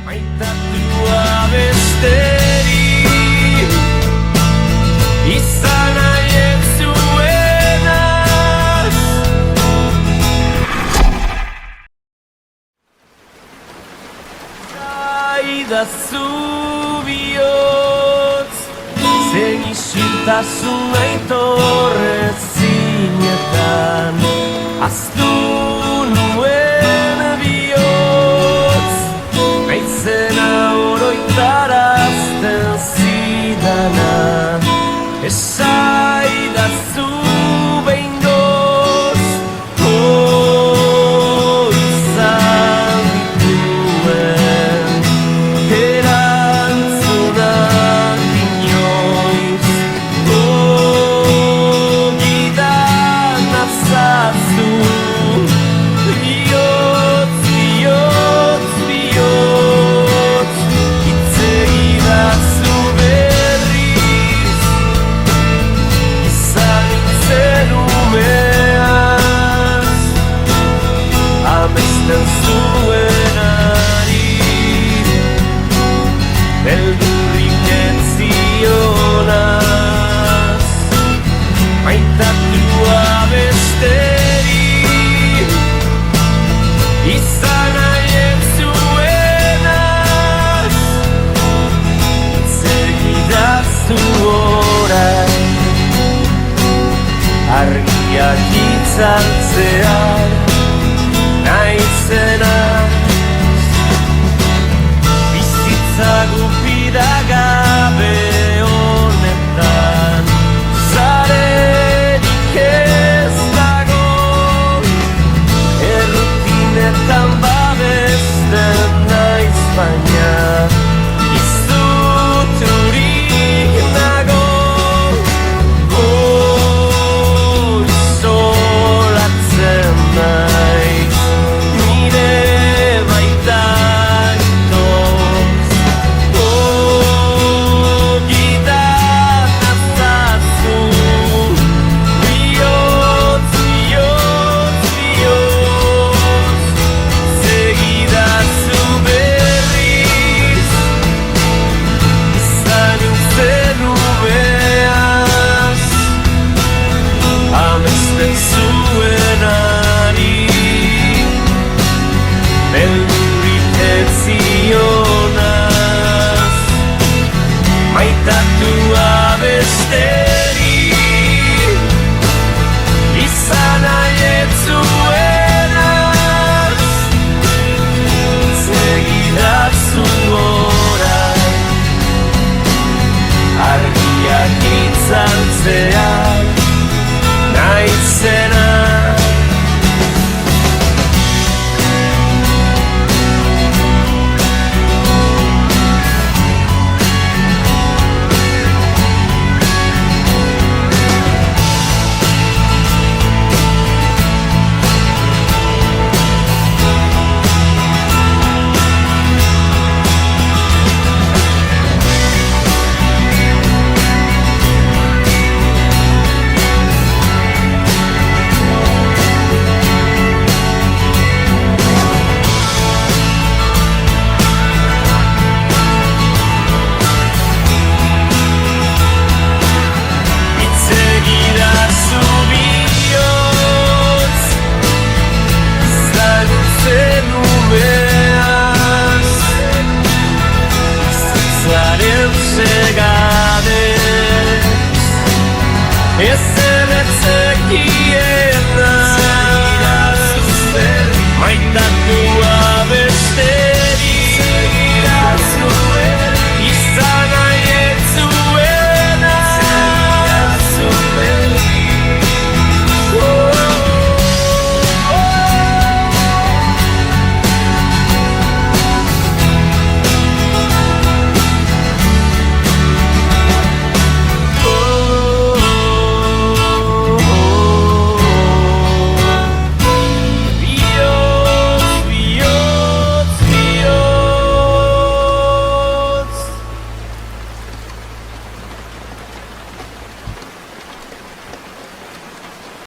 Maitatua besteri izan nahi ez zuenaz. Zaidazu bihotz, zen isiltasun aitorrez zinetan, aztu nuen bihotz, naizena oroitarazten zidana. Esaidazu behingoz, izan dituen erantzunak inoiz, gidan azazu, bihotz, bihotz, bihotz, itzegidazu berriz, izan nintzen umeaz, amesten zuenari, beldurrik ez zionaz, maitatua besteri izan nahi ez zuenaz, segidazu orain, argiak itzaltzean naizenaz, bizitza gupida gabe honetan, zarerik ez dago, errutinetan babesten naiz baina, izuturik nago, isolatzen naiz, nire baitan itoz, gidan azazu, bihotz, bihotz, bihotz, segidazu berriz, izan nintzen umeaz, amesten zuenari, beldurrik ez zionaz, maitatua besteri izan nahi ez zuenaz, segidazu orain, argiak itzaltzean naizena. Ezer ez zekienaz, maitatua